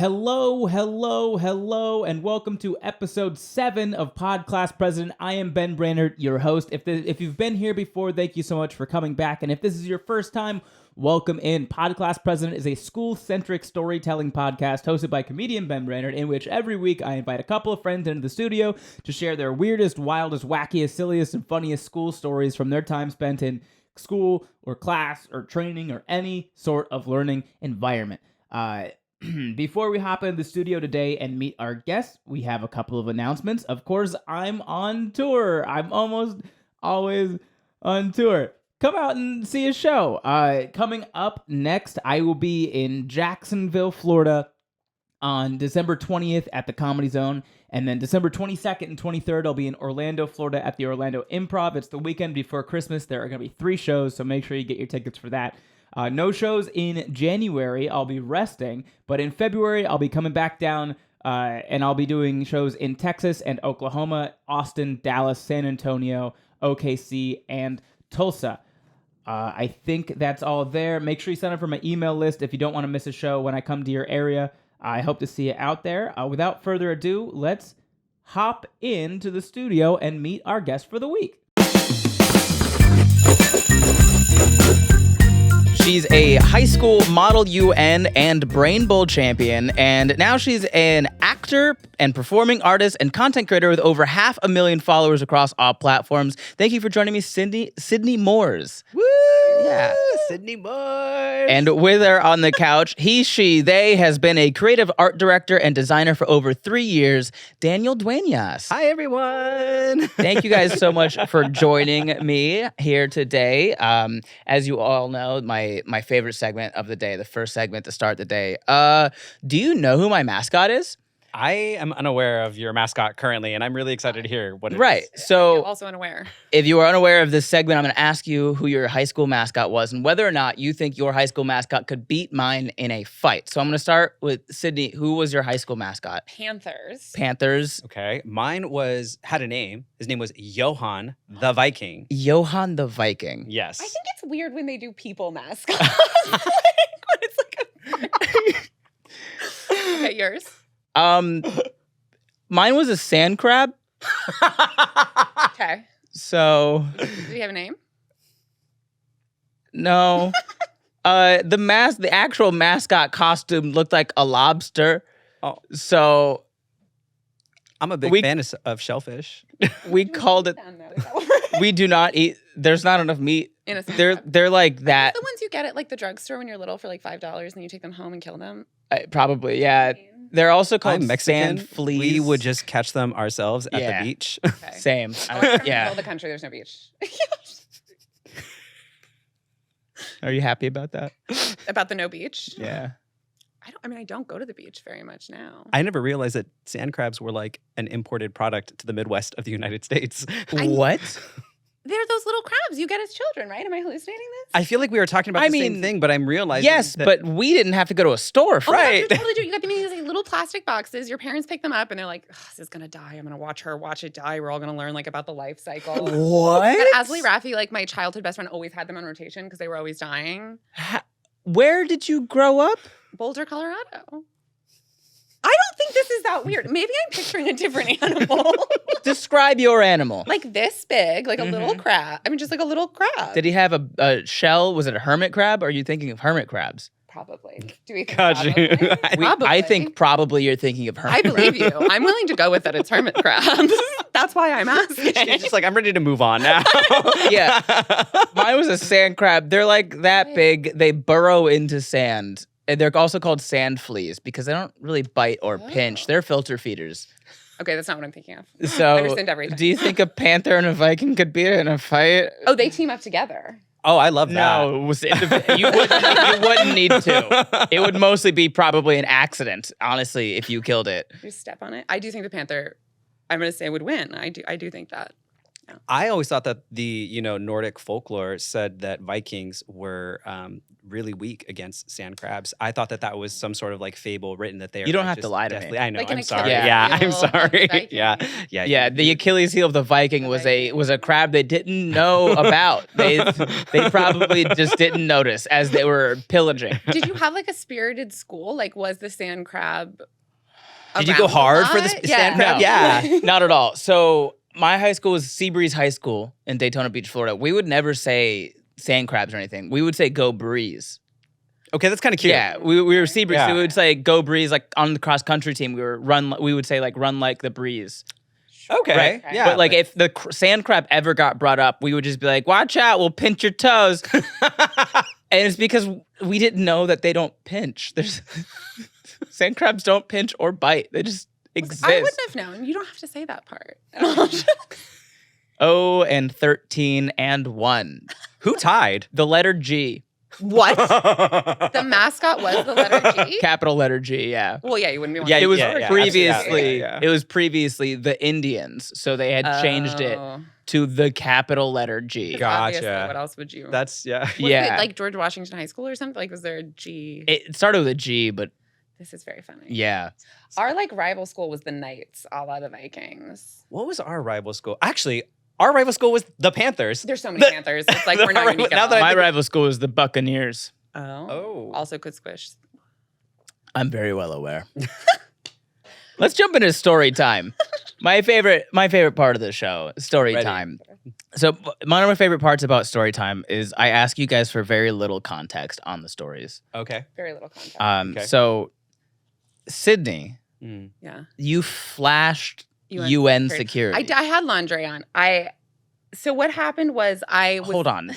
Hello, and welcome to episode 7 of PodClass President. I am Ben Brainerd, your host. If you've been here before, thank you so much for coming back. And if this is your first time, welcome in. PodClass President is a school-centric storytelling podcast hosted by comedian Ben Brainerd, in which every week I invite a couple of friends into the studio to share their weirdest, wildest, wackiest, silliest, and funniest school stories from their time spent in school or class or training or any sort of learning environment. Before we hop into the studio today and meet our guests, we have a couple of announcements. Of course, I'm on tour. I'm almost always on tour. Come out and see a show. Coming up next, I will be in Jacksonville, Florida on December 20th at the Comedy Zone. And then December 22nd and 23rd, I'll be in Orlando, Florida at the Orlando Improv. It's the weekend before Christmas. There are going to be 3 shows, so make sure you get your tickets for that. No shows in January. I'll be resting. But in February, I'll be coming back down and I'll be doing shows in Texas and Oklahoma, Austin, Dallas, San Antonio, OKC, and Tulsa. I think that's all there. Make sure you sign up for my email list if you don't want to miss a show when I come to your area. I hope to see you out there. Without further ado, let's hop into the studio and meet our guest for the week. She's a high school Model UN and Brain Bowl champion, and now she's an actor and performing artist and content creator with over 500,000 followers across all platforms. Thank you for joining me, Sidney Morss. Woo! Yeah. Sidney Morss. And with her on the couch, he, she, they has been a creative art director and designer for over 3 years, Daniel Duenas. Hi, everyone. Thank you guys so much for joining me here today. As you all know, my favorite segment of the day, the first segment to start the day. Do you know who my mascot is? I am unaware of your mascot currently, and I'm really excited to hear what it is. Right. So I'm also unaware. If you are unaware of this segment, I'm going to ask you who your high school mascot was and whether or not you think your high school mascot could beat mine in a fight. So I'm going to start with Sidney. Who was your high school mascot? Panthers. Okay. Mine had a name. His name was Johan the Viking. Johan the Viking. Yes. I think it's weird when they do people mascots. When it's like Okay, yours. Mine was a sand crab. Okay. So. Do you have a name? No. The actual mascot costume looked like a lobster. Oh. So. I'm a big fan of shellfish. We called it. We do not eat. There's not enough meat. In a sand crab. They're like that. The ones you get at like the drugstore when you're little for like $5 and you take them home and kill them. Probably, yeah. They're also called I'm Mexican. sand fleas. We would just catch them ourselves at the beach. Okay. Same. From the middle of the country, there's no beach. Are you happy about that? About the no beach? Yeah. I don't go to the beach very much now. I never realized that sand crabs were like an imported product to the Midwest of the United States. What? They're those little crabs you get as children, right? Am I hallucinating this? I feel like we were talking about the same thing, but I'm realizing yes, that but we didn't have to go to a store for right. it. You totally do. You got them in these like, little plastic boxes. Your parents pick them up and they're like, this is going to die. I'm going to watch it die. We're all going to learn like about the life cycle. What? But Asley Raffi, like my childhood best friend, always had them on rotation because they were always dying. Where did you grow up? Boulder, Colorado. I don't think this is that weird. Maybe I'm picturing a different animal. Describe your animal. Like this big, like a little crab. I mean, just like a little crab. Did he have a shell? Was it a hermit crab? Or are you thinking of hermit crabs? Probably. Do we? Got you. Probably. I think probably you're thinking of hermit. I believe you. I'm willing to go with that. It's hermit crabs. That's why I'm asking. She's just like, I'm ready to move on now. Yeah. Mine was a sand crab. They're like that big. They burrow into sand. And they're also called sand fleas because they don't really bite or pinch. They're filter feeders. Okay, that's not what I'm thinking of. So, I understand everything. Do you think a panther and a Viking could beat it in a fight? Oh, they team up together. Oh, I love that. No, it was you wouldn't need to. It would mostly be probably an accident, honestly, if you killed it. You step on it. I do think the panther, I'm going to say, would win. I do think that. I always thought that the Nordic folklore said that Vikings were really weak against sand crabs. I thought that was some sort of like fable written that they are. You don't have just to lie to me. deathly- I know. Like an I'm sorry. Achilles Yeah, I'm heel sorry. Viking. Yeah. Yeah, the Achilles heel of the Viking The was Viking. a crab they didn't know about. They probably just didn't notice as they were pillaging. Did you have like a spirited school? Like, was the sand crab? Did you go around a hard for lot? the sand crab? No. Yeah. Not at all. So my high school was Seabreeze High School in Daytona Beach, Florida. We would never say sand crabs or anything. We would say go breeze. Okay, that's kind of cute. Yeah, we were Seabreeze, Yeah. so we would say go breeze. Like on the cross country team, we would say like run like the breeze. Okay. Right. Yeah. But like if the sand crab ever got brought up, we would just be like, watch out, we'll pinch your toes. And it's because we didn't know that they don't pinch. Sand crabs don't pinch or bite. They just exist. I wouldn't have known. You don't have to say that part. 0-13-1. Who tied? The letter G. What? The mascot was the letter G? Capital letter G, yeah. Well, yeah, you wouldn't be one. Yeah, It was yeah, previously yeah. it was previously the Indians, so they had changed it to the capital letter G. Gotcha. What else would you? That's Was Yeah. it like George Washington High School or something? Like, was there a G? It started with a G, but This is very funny. yeah. Our like rival school was the Knights, a la the Vikings. What was our rival school? Actually, our rival school was the Panthers. There's so many Panthers. It's like we're not going to get Now that along. My rival school is the Buccaneers. Oh. Also could squish. I'm very well aware. Let's jump into story time. My favorite part of the show, story Ready. time. So one of my favorite parts about story time is I ask you guys for very little context on the stories. Okay. Very little context. Okay. So Sydney, Mm. Yeah. you flashed UN UN security. security. I had laundry on. So what happened was I was Hold on.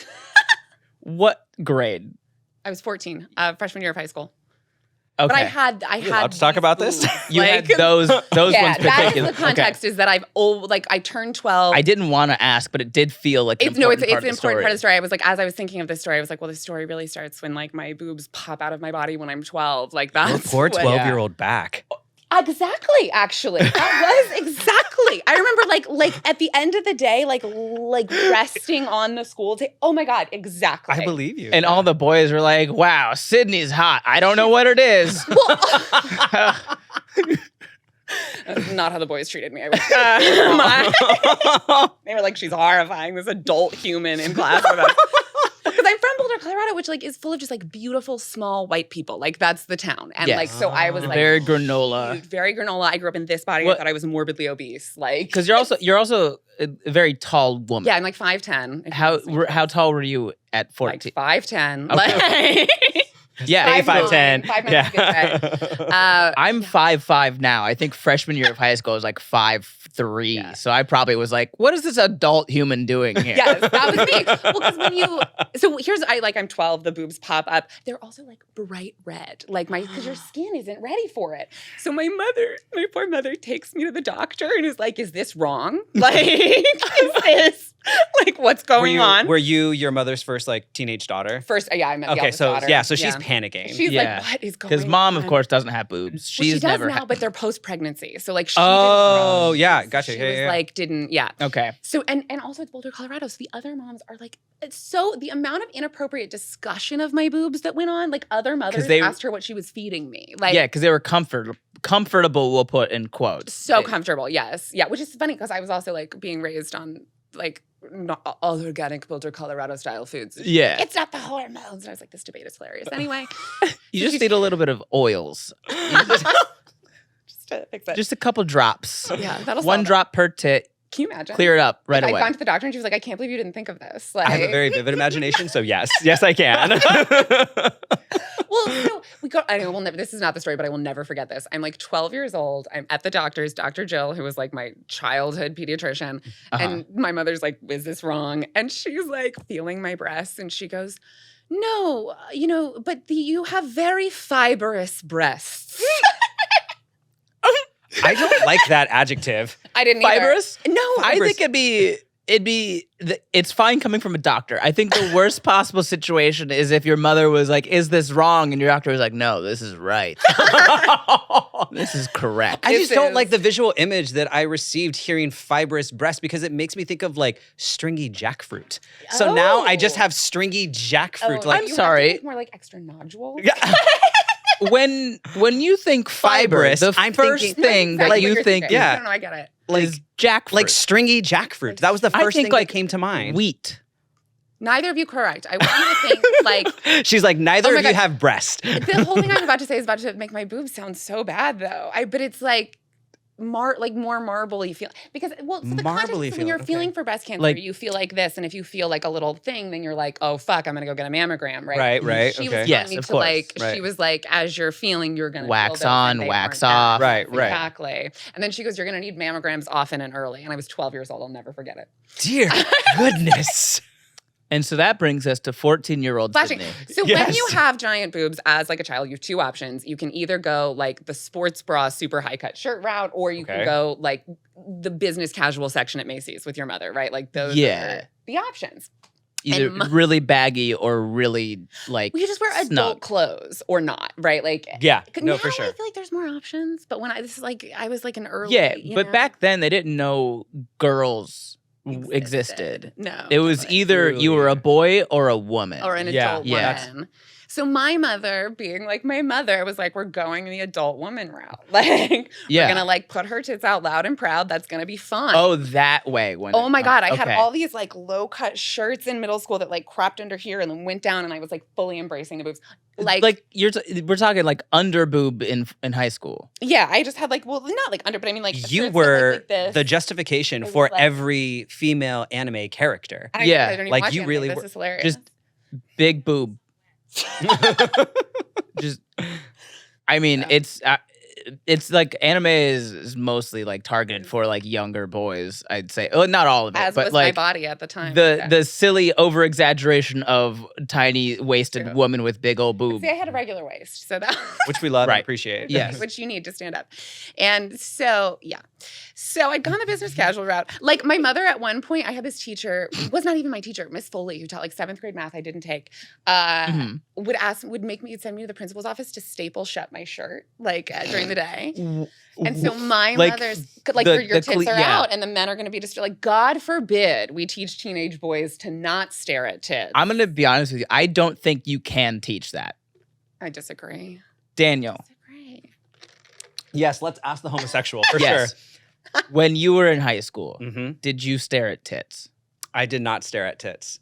What grade? I was 14, freshman year of high school. Okay. But I had allowed to talk these about this? boobs. you Like, had those yeah, ones that is particular. the context. Is that I turned 12. I didn't want to ask, but it did feel like an It's important an part of the important story. part of the story. I was like, as I was thinking of this story, I was like, well, this story really starts when like my boobs pop out of my body when I'm 12. Like that's Poor what- 12-year-old back. Exactly, actually. That was exactly. I remember like at the end of the day, like resting on the school table. Oh my God, exactly. I believe you. And all the boys were like, wow, Sydney's hot. I don't know what it is. That's not how the boys treated me. I was, they were like, she's horrifying, this adult human in class with us. Because I'm from Boulder, Colorado, which like is full of just like beautiful small white people. Like that's the town. And Yes. like so I was like Very granola. huge, very granola. I grew up in this body. What- I thought I was morbidly obese. Like Because you're also a very tall woman. yeah, I'm like 5'10". How tall were you at 14? Like 5'10". Okay. Like, Yeah, Hey, 5'9". 5'10". 5'9" Yeah. is a good size. I'm 5'5" now. I think freshman year of high school I was like 5'3". Yeah. So I probably was like, what is this adult human doing here? Yes, that was me. Well, because I'm 12, the boobs pop up. They're also like bright red, like because your skin isn't ready for it. So my poor mother takes me to the doctor and is like, "Is this wrong? Like, is this like what's going on?" Were you your mother's first like teenage daughter? First, yeah, I met the Okay, eldest so daughter. yeah, so she's panicking. She's Yeah. like, "What is going on?" Because mom, of course, doesn't have boobs. Well, she She's does never now, had. but they're post-pregnancy. So like she Oh, didn't yeah, gotcha. She Yeah, was yeah. like yeah. Okay. So and also it's Boulder, Colorado. So the other moms are like, so the amount of inappropriate discussion of my boobs that went on, like other mothers they- asked her what she was feeding me. Like Yeah, because they were comfortable, we'll put in quotes. so comfortable, yes. Yeah, which is funny because I was also like being raised on like not all organic Boulder, Colorado style foods. Yeah. It's not the hormones. And I was like, this debate is hilarious. Anyway, You just need a little bit of oils. just to fix it. Just a couple drops. yeah, that'll One solve it. drop per tit. Can you imagine? Clear it up right Like, away. I'd gone to the doctor and she was like, I can't believe you didn't think of this. Like, I have a very vivid imagination, so yes, I can. well, so we go. I know we'll never. This is not the story, but I will never forget this. I'm like 12 years old. I'm at the doctor's, Dr. Jill, who was like my childhood pediatrician, and my mother's like, "Is this wrong?" And she's like feeling my breasts, and she goes, "No, but you have very fibrous breasts." I don't like that adjective. I didn't either. Fibrous? No, I think it's fine coming from a doctor. I think the worst possible situation is if your mother was like, is this wrong? And your doctor was like, no, this is right. This is correct. I just This don't like is- the visual image that I received hearing fibrous breast because it makes me think of like stringy jackfruit. So now I just Oh. have stringy jackfruit. Oh, like I'm you have to sorry. think more like extra nodules. Yeah. when you think fiber, Fibrous, the I'm first thinking- thing Exactly that what you you're think thinking. yeah. No, I get it. is jackfruit. like stringy jackfruit. That was the I first think thing like that came to mind. wheat. Neither of you correct. I want you to think like She's like, neither Oh my of you God. have breast. the whole thing I'm about to say is about to make my boobs sound so bad though. But it's like more marbly feel because so the context Marbly is when you're feeling, feeling okay. for breast cancer, Like- you feel like this, and if you feel like a little thing, then you're like, oh fuck, I'm gonna go get a mammogram, right? Right, right. She okay. was Yes, telling me of to course. like Right. she was like, as you're feeling, you're gonna Wax feel those, and on, they wax aren't off. Right, right. Exactly. And then she goes, you're gonna need mammograms often and early. And I was 12 years old. I'll never forget it. Dear goodness. And so that brings us to 14-year-old Flashing. Sydney. So when Yes. you have giant boobs as like a child, you have two options. You can either go like the sports bra, super high cut shirt route, or you can Okay. go like the business casual section at Macy's with your mother, right? Like those Yeah. are the options. Either And really baggy or really like Well, you just wear adult snug. clothes or not, right? Like Yeah, no, now for sure. I feel like there's more options, but when this is like I was like an early Yeah, you but know, back then they didn't know girls existed. No. It was totally. either you were a Really? boy or a woman. or an Yeah, adult yeah. woman. So my mother, being like my mother, was like, we're going the adult woman route. Like yeah. we're gonna like put her tits out loud and proud. That's gonna be fun. Oh, that way. When Oh my God, I had okay. all these like low cut shirts in middle school that like cropped under here and then went down, and I was like fully embracing the boobs. Like we're talking like under boob in high school. yeah, I just had like, well, not like under, but I mean like You shirts that were looked like this. the justification It was for like- every female anime character. I, yeah, I don't even like watch you anime. really This were- is hilarious. Just big boob. Just I mean, Yeah. it's like anime is mostly like targeted for like younger boys, I'd say. Oh, not all of it, as but was like my body at the time. the Yeah. the silly over exaggeration of tiny waisted True. woman with big old boob. See, I had a regular waist, so that Which we love and Right. appreciate. Yes. which you need to stand up. And so, yeah. So I'd gone the business casual route. Like my mother at one point, I had this teacher, was not even my teacher, Miss Foley, who taught like 7th grade math I didn't take, Mhm. would send me to the principal's office to staple shut my shirt like during the day. And so my Like, mother's like the- your the tits are yeah. out and the men are going to be just like, God forbid we teach teenage boys to not stare at tits. I'm gonna be honest with you. I don't think you can teach that, I disagree. Daniel. Disagree. Yes, let's ask the homosexual for Yes. When you were in high school, sure. Hmm. did you stare at tits? I did not stare at tits.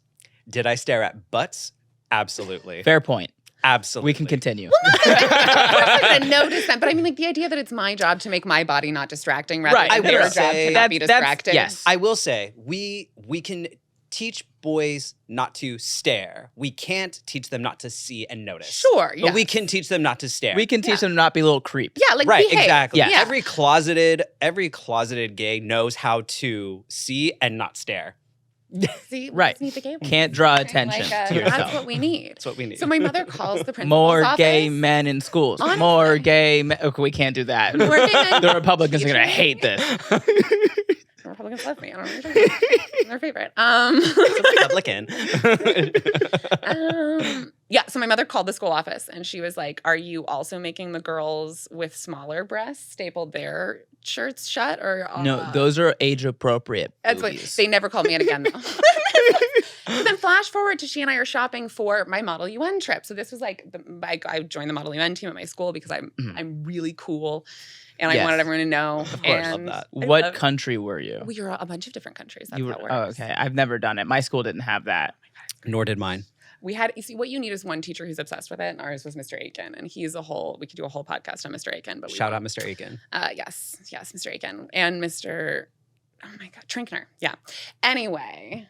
Did I stare at butts? Absolutely. Fair point. Absolutely. We can continue. Of course I'm gonna notice that, but I mean, like the idea that it's my job to make my body not distracting, rather Right. than I their will job say to not be that's- distracted. yes. I will say we can teach boys not to stare. We can't teach them not to see and notice. Sure, But we yes. can teach them not to stare. We can teach Yeah. them to not be little creeps. Yeah, like right, behave. exactly. Yeah. Every closeted gay knows how to see and not stare. See, we Right. just need the gay one. Can't draw Like, attention to that's yourself. what we need. That's what we need. So my mother calls the principal's More office. gay men in schools. Honestly. More gay men. Okay, we can't do that. More gay men. The Republicans are going to Teachers. hate this. The Republicans love me. I don't know what you're talking about. I'm their favorite. Republican. Yeah, so my mother called the school office and she was like, are you also making the girls with smaller breasts staple their shirts shut? Or No, those are age appropriate. That's what boobies. they never called me in again though. So then flash forward to she and I are shopping for my Model UN trip. So this was like I joined the Model UN team at my school because I'm really cool and I Yes. wanted everyone to know. Of course, love and that. I What love- country were you? We were a bunch of different countries. That's You how were, it works. oh, okay. I've never done it. My school didn't have that. Nor did mine. We had, you see, what you need is one teacher who's obsessed with it, and ours was Mr. Aiken, and he's we could do a whole podcast on Mr. Aiken, but we Shout won't. out Mr. Aiken. Yes, Mr. Aiken and Mr. Oh my God, Trinkner. Yeah. Anyway,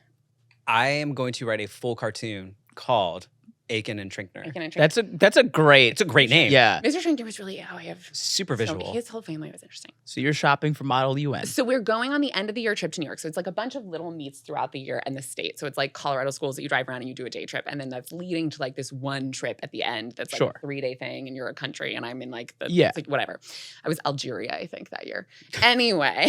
I am going to write a full cartoon called Aiken and Trinkner. Aiken and Trinkner. That's a great. It's a great name. Yeah. Mr. Trinkner was really, I have Super visual. his whole family was interesting. So you're shopping for Model UN. So we're going on the end of the year trip to New York. So it's like a bunch of little meets throughout the year and the state. So it's like Colorado schools that you drive around and you do a day trip. And then that's leading to like this one trip at the end that's like Sure. a 3-day thing and you're a country and I'm in like Yeah. it's like whatever. I was Algeria, I think, that year. Anyway.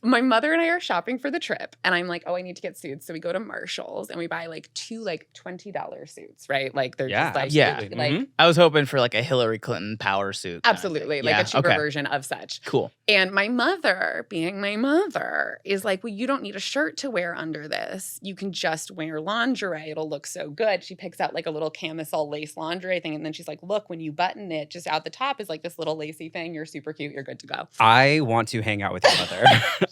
my mother and I are shopping for the trip, and I'm like, oh, I need to get suits. So we go to Marshall's and we buy like 2 like $20 suits, right? Like they're just like, absolutely. like I was hoping for like a Hillary Clinton power suit. kind of thing. absolutely, like Yeah, a cheaper okay. version of such. Cool. And my mother, being my mother, is like, well, you don't need a shirt to wear under this. You can just wear lingerie. It'll look so good. She picks out like a little camisole lace lingerie thing. And then she's like, look, when you button it, just out the top is like this little lacy thing. You're super cute. You're good to go. I want to hang out with your mother.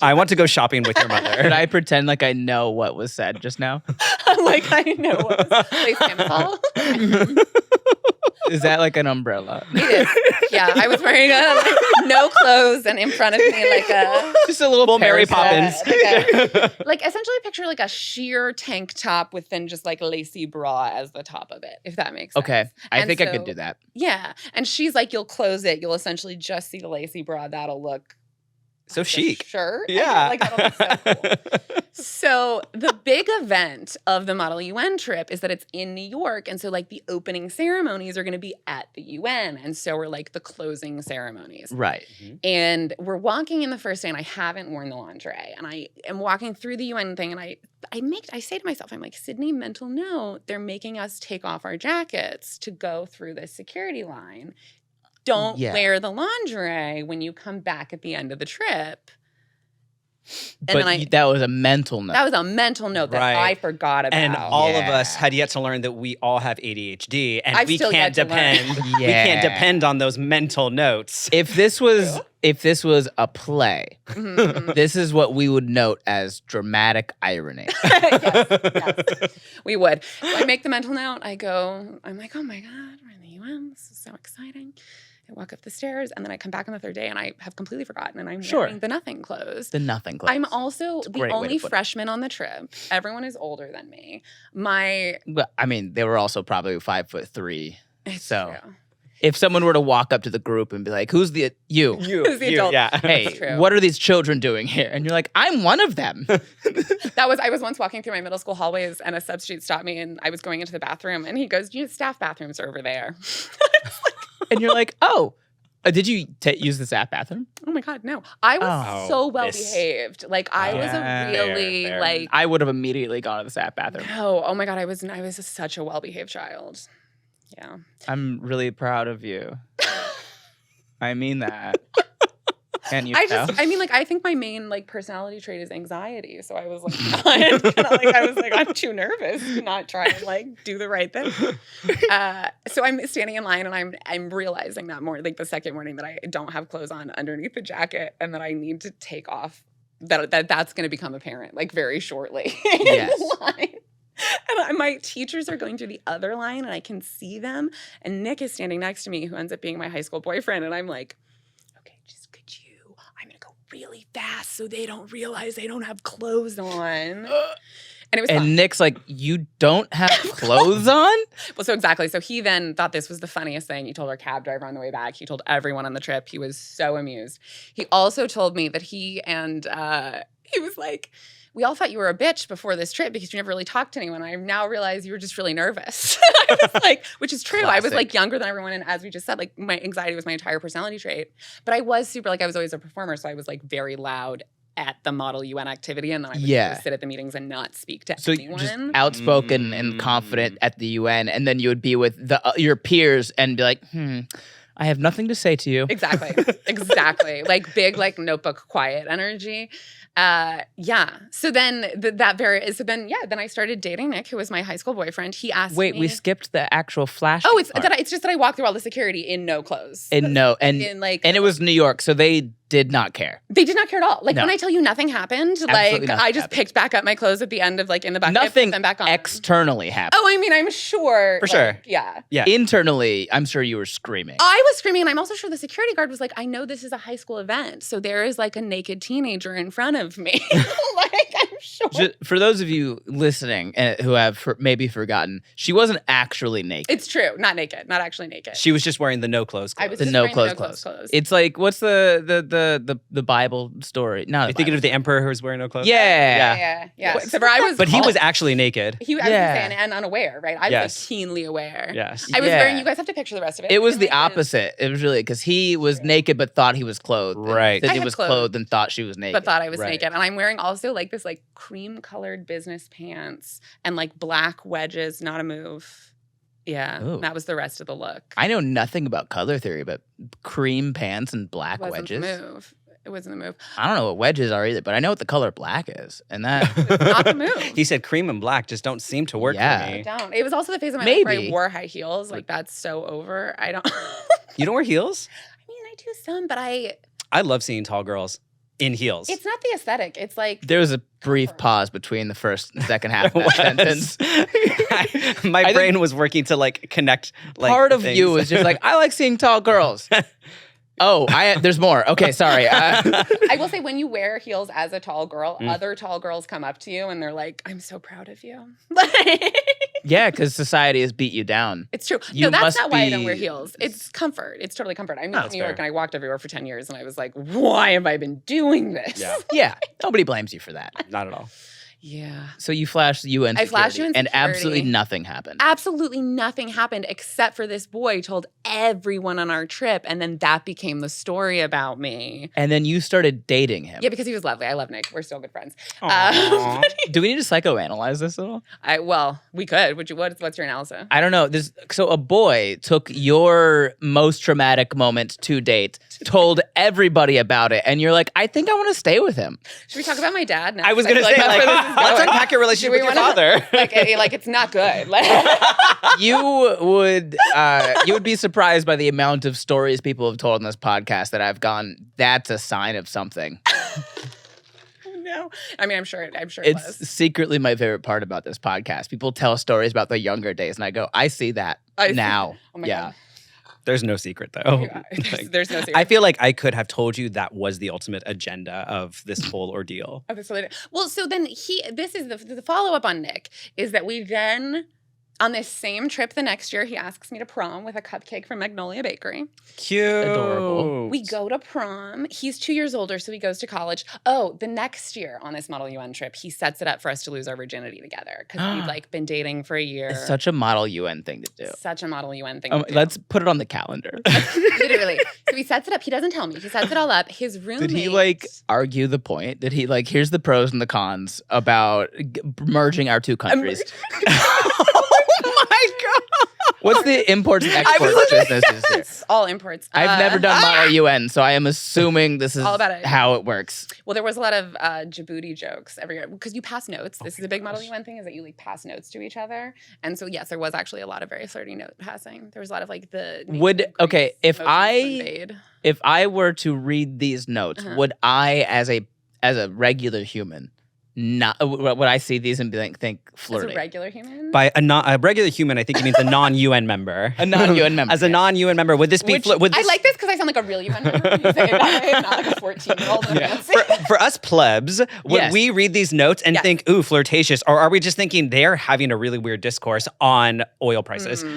I want to go shopping with your Could mother. I pretend like I know what was said just now? I'm like, I know what was lace camisole. Is that like an umbrella? It is. Yeah, I was wearing no clothes and in front of me like a Just a little Mary parasol. Poppins. like essentially picture like a sheer tank top with then just like a lacy bra as the top of it, if that makes sense. Okay, I And think I so- could do that. Yeah. And she's like, you'll close it. You'll essentially just see the lacy bra. That'll look So like a chic. shirt. I Yeah. feel like that'll look so cool. So the big event of the Model UN trip is that it's in New York. And so like the opening ceremonies are going to be at the UN. And so are like the closing ceremonies. Right. And we're walking in the first day and I haven't worn the lingerie. And I am walking through the UN thing and I say to myself, I'm like, Sidney, mental note, they're making us take off our jackets to go through the security line. Don't Yeah. wear the lingerie when you come back at the end of the trip. And But then that was a mental note. that was a mental note that Right. I forgot about. And all of us Yeah. had yet to learn that we all have ADHD, and I've we still can't yet to learn. depend. We Yeah. can't depend on those mental notes. If this was a play, Mhm. this is what we would note as dramatic irony. yes, we would. I make the mental note. I'm like, oh my God, we're in the UN. This is so exciting. I walk up the stairs and then I come back on the third day and I have completely forgotten and I'm Sure. wearing the nothing clothes. The nothing clothes. I'm also a the great way to only put it. freshman on the trip. Everyone is older than me. My Well, I mean, they were also probably 5'3". it's So- true. If someone were to walk up to the group and be like, "Who's the you?" Who's the adult? Yeah. Hey, true. what are these children doing here? And you're like, I'm one of them. I was once walking through my middle school hallways and a substitute stopped me and I was going into the bathroom and he goes, staff bathrooms are over there. And you're like, oh, did you use the staff bathroom? Oh my God, no. I was Oh, so well behaved. Like I was Yeah. a really Fair. like I would have immediately gone to the staff bathroom. no. Oh my God, I was such a well behaved child. Yeah. I'm really proud of you. I mean that. Can you I tell? I think my main like personality trait is anxiety. So I was like, I'm too nervous to not try and like do the right thing. So I'm standing in line and I'm realizing that like the second morning that I don't have clothes on underneath the jacket and that I need to take off that's going to become apparent like very shortly. in Yes. the line. And my teachers are going through the other line and I can see them. And Nick is standing next to me, who ends up being my high school boyfriend. And I'm like, okay, I'm going to go really fast so they don't realize they don't have clothes on. And it was fun. And Nick's like, you don't have clothes on? Well, so exactly. So he then thought this was the funniest thing. He told our cab driver on the way back. He told everyone on the trip. He was so amused. He also told me that he was like, we all thought you were a bitch before this trip because you never really talked to anyone. I now realize you were just really nervous. I was like, which is true. I was like Classic. younger than everyone. And as we just said, like my anxiety was my entire personality trait. But I was super, like I was always a performer. So I was like very loud at the Model UN activity. And then I would just sit at the meetings and not speak to So anyone. just outspoken and confident at the UN. And then you would be with your peers and be like, I have nothing to say to you. Exactly. Like big, like notebook quiet energy. Yeah. So then then I started dating Nick, who was my high school boyfriend. He asked Wait, me. we skipped the actual flash. Oh, it's part. just that I walked through all the security in no clothes. And no, and it was New York, so they did not care. They did not care at all. Like No. when I tell you nothing happened, Absolutely like nothing I just happened. picked back up my clothes at the end of like in the back. Nothing I put them back on. externally happened. Oh, I mean, I'm sure. For sure. Yeah. Yeah. Internally, I'm sure you were screaming. I was screaming, and I'm also sure the security guard was like, I know this is a high school event, so there is like a naked teenager in front of me. Like, I'm sure. For those of you listening who have maybe forgotten, she wasn't actually naked. It's true. Not naked. Not actually naked. She was just wearing the no clothes I clothes. was The just no wearing clothes the clothes. clothes. It's like, what's the Bible story? No, You're thinking of the emperor who was wearing no clothes? Yeah. Yeah. But- Except for I was, But he was actually naked. I was Yeah. saying, and unaware, right? I was Yes. like keenly aware. Yes. I was Yeah. wearing. You guys have to picture the rest of it. It was the Like, opposite. It was really because he was naked but thought he was clothed. and Right. Sydney I had was clothes. clothed and thought she was naked. But thought I was Right. naked, and I'm wearing also like this like cream colored business pants and like black wedges. Not a move. Yeah, Ooh. that was the rest of the look. I know nothing about color theory, but cream pants and black Wasn't wedges. the move. It wasn't the move. I don't know what wedges are either, but I know what the color black is, and that Not the move. He said cream and black just don't seem to work Yeah. for I me. don't. It was also the phase of my life where I Maybe. wore high heels. Like that's so over. I don't. You don't wear heels? I mean, I do some, but I love seeing tall girls in heels. it's not the aesthetic. It's like there was a brief pause between the first and second half of that sentence. My I think brain was working to like connect. Like, Part of things. you was just like, I like seeing tall girls. Oh, there's more. Okay, sorry. I will say when you wear heels as a tall girl, Mm. other tall girls come up to you and they're like, "I'm so proud of you." Yeah, because society has beat you down. It's true. You No, that's must not why I don't wear be- heels. It's comfort. It's totally comfort. I moved No, to that's New York fair. and I walked everywhere for 10 years and I was like, why have I been doing this? Yeah. Yeah, nobody blames you for that. Not at all. Yeah. So you flashed UN I flashed security, UN and absolutely security. nothing happened. Absolutely nothing happened except for this boy told everyone on our trip. And then that became the story about me. And then you started dating him. Yeah, because he was lovely. I love Nick. We're still good friends. Aw. Do we need to psychoanalyze this at all? Well, we could. Would you? What's your analysis? I don't know. So a boy took your most traumatic moment to date, told everybody about it, and you're like, I think I want to stay with him. Should we talk about my dad now? I was feel gonna say, that's like, where this is let's going. unpack your relationship with Do your we wanna- father. like it's not good. Like, You would be surprised by the amount of stories people have told on this podcast that I've gone, that's a sign of something. no. I mean, I'm sure it It's was. secretly my favorite part about this podcast. People tell stories about their younger days, and I go, I see that I see- now. Oh my Yeah. God. There's no secret though. Yeah, Like, there's no secret. I feel like I could have told you that was the ultimate agenda of this whole ordeal. Okay, so well, so then this is the follow up on Nick is that we then on this same trip the next year he asks me to prom with a cupcake from Magnolia Bakery. Cute. Adorable. We go to prom. He's 2 years older, so he goes to college. Oh, the next year on this Model UN trip, he sets it up for us to lose our virginity together because we've like been dating for a year. It's such a model UN thing to do. Such a Model UN thing. to do. Let's put it on the calendar. Literally. So he sets it up. He doesn't tell me. He sets it all up. His roommate. Did he like argue the point? Did he like, here's the pros and the cons about merging our two countries? Oh my god. What's the imports and exports businesses here? It's all imports. I've never done Model UN, so I am assuming this is All about it. how it works. Well, there was a lot of Djibouti jokes every year because you pass notes. This is a big Model UN thing is that you like pass notes to each other. And so, yes, there was actually a lot of very flirty note passing. There was a lot of like the. Okay, if motions to I invade. if I were to read these notes, Uh-huh. would I, as a regular human, not would I see these and think As flirty? a regular human. By a regular human, I think he means a non-UN member. A non-UN member, As a yes. non-UN member, would this be? Which- would I this, like this because I sound like a real UN member. You say it that way, not like a 14-year-old. Yeah. for us plebs, would Yes. we read these notes and Yes. think, ooh, flirtatious? Or are we just thinking they're having a really weird discourse on oil prices? Yeah.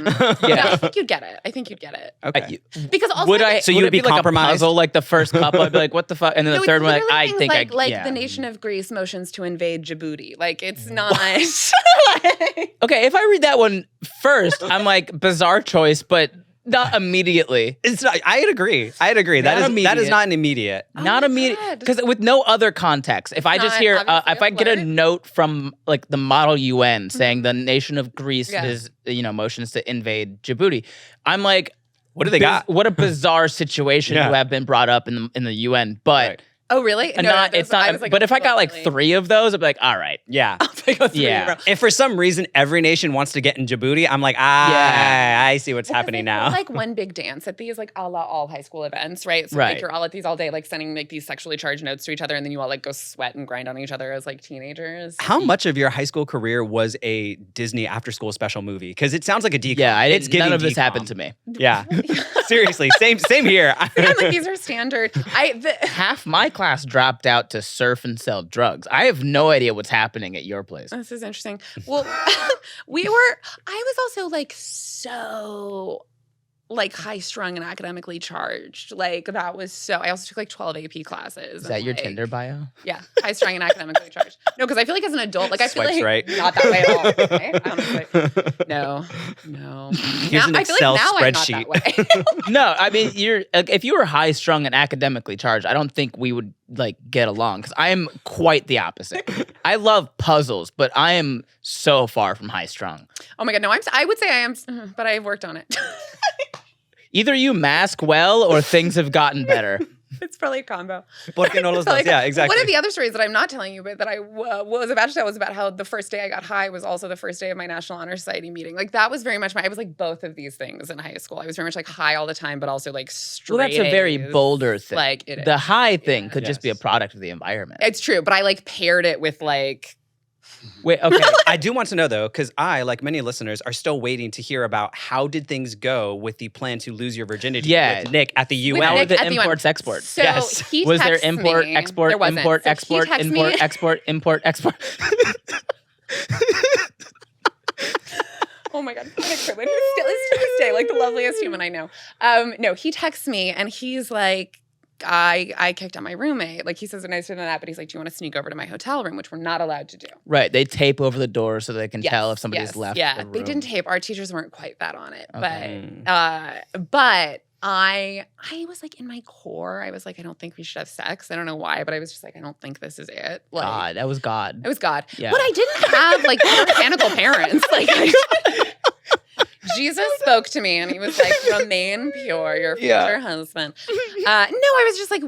No, I think you'd get it. I think you'd get it. Okay. Because also Would I? So you would would it be like a compromised? puzzle, like the first couple, I'd be like, "What the fuck?" And then No, the it's third one, like, literally I things think like, like yeah. the nation of Greece motions to invade Djibouti. Like it's not. like, Okay, if I read that one first, I'm like, bizarre choice, but not immediately. It's not, I'd agree. That Not is immediate. not an immediate. Oh Not my immediate, God. because with no other context. If I just not hear, obviously if I get a flirt. note from like the Model UN saying the nation of Greece Yeah. is, motions to invade Djibouti, I'm like, What do they got? What a bizarre situation Yeah. to have been brought up in the UN, but. Right. oh really? It's not. But if I got like totally. 3 of those, I'd be like, all right. Yeah. I'll take a 3, Yeah. bro. If for some reason every nation wants to get in Djibouti, I'm like, Yeah. I see what's happening Because they now. hold, like one big dance at these like a la all high school events, right? So Right. like you're all at these all day, like sending like these sexually charged notes to each other, and then you all like go sweat and grind on each other as like teenagers. How much of your high school career was a Disney after school special movie? Because it sounds like a decom. Yeah, it's giving none of this decom. happened to me. Yeah. Seriously, same here. I'm like these are standard. Half my class class dropped out to surf and sell drugs. I have no idea what's happening at your place. This is interesting. Well, I was also like so like high strung and academically charged. Like that was so, I also took like 12 AP classes. Is that your Tinder bio? Yeah. High strung and academically charged. No, because I feel like as an adult, like I feel Swipes like right. not that way at all. Okay? Honestly. No. Here's an I feel like Excel now spreadsheet. I'm not that way. No, I mean, if you were high strung and academically charged, I don't think we would like get along because I am quite the opposite. I love puzzles, but I am so far from high strung. Oh my God. No, I would say I am, but I've worked on it. Either you mask well or things have gotten better. It's probably a combo. Porque no los dos. Yeah, exactly. One of the other stories that I'm not telling you, but that I was about to tell was about how the first day I got high was also the first day of my National Honor Society meeting. Like that was very much I was like both of these things in high school. I was very much like high all the time, but also like straight. Well, that's a very A's. bolder thing. Like it the is. high thing could Yes. just be a product of the environment. It's true, but I like paired it with like. Wait, okay. I do want to know though, because I, like many listeners, are still waiting to hear about how did things go with the plan to lose your virginity Yeah. with Nick at the UN. How were Nick the at the UN. imports, exports? So Yes. he Was there texts import, me. export, There wasn't. import, So he export, texts import, me. export, import, export? Oh my God, Nick Privilege still is to this day like the loveliest human I know. No, he texts me and he's like, I kicked out my roommate. Like he says it nicer than that, but he's like, do you want to sneak over to my hotel room, which we're not allowed to do. Right. They tape over the door so they can Yes, tell if somebody's yes, left Yeah, the room. they didn't tape. Our teachers weren't quite that on it, Okay. but I was like in my core, I was like, I don't think we should have sex. I don't know why, but I was just like, I don't think this is it. Like, God, that was God. it was God. Yeah. But I didn't have like puritanical parents. Like Jesus spoke to me and he was like, remain pure, your future husband. No, I was just like, I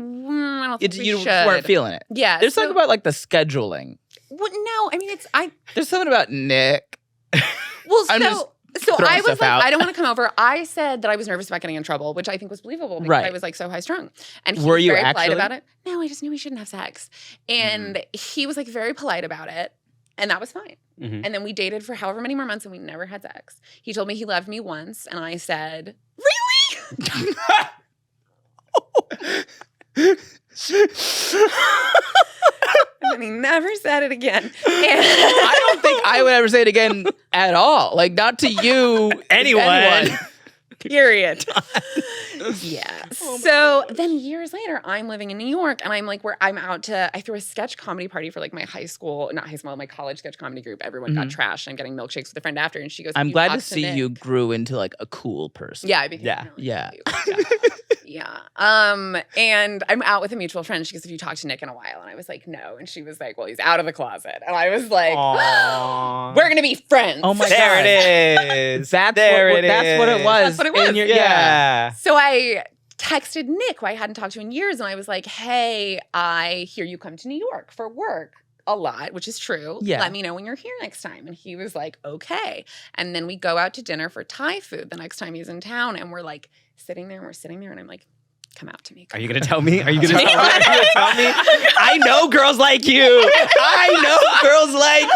don't think we You should. weren't feeling it. Yeah. There's something about like the scheduling. Well, no, I mean, There's something about Nick. well, I'm just so throwing I was stuff like, out. I don't want to come over. I said that I was nervous about getting in trouble, which I think was believable because Right. I was like so high strung. And he Were was you very polite actually? about it. No, I just knew we shouldn't have sex. And he was like very polite about it. And that was fine. Mhm. And then we dated for however many more months and we never had sex. He told me he loved me once. And I said, really? And then he never said it again. I don't think I would ever say it again at all. Like, not to you. Anyone. Period. Yeah. So then years later, I'm living in New York and I'm like, I threw a sketch comedy party for like my my college sketch comedy group. Everyone got trashed. I'm getting milkshakes with a friend after. And she goes, I'm "You glad to talk see Nick." you grew into like a cool person. Yeah, I became Yeah. really Yeah. cute. Yeah. And I'm out with a mutual friend. She goes, "Have you talked to Nick in a while?" And I was like, "No." And she was like, "Well, he's out of the closet." And I was like, Aw. "We're gonna be friends." Oh my There God. it is. That's there what, it that's what it is. was. That's what it was. in your- Yeah. So I texted Nick, who I hadn't talked to in years, and I was like, "Hey, I hear you come to New York for work a lot," which is true. Yeah. Let me know when you're here next time. And he was like, "Okay." And then we go out to dinner for Thai food the next time he's in town, and we're like sitting there, and I'm like, "Come out to me." Are you gonna tell me? Are you gonna tell me? Are you gonna tell me? I know girls like you. I know girls like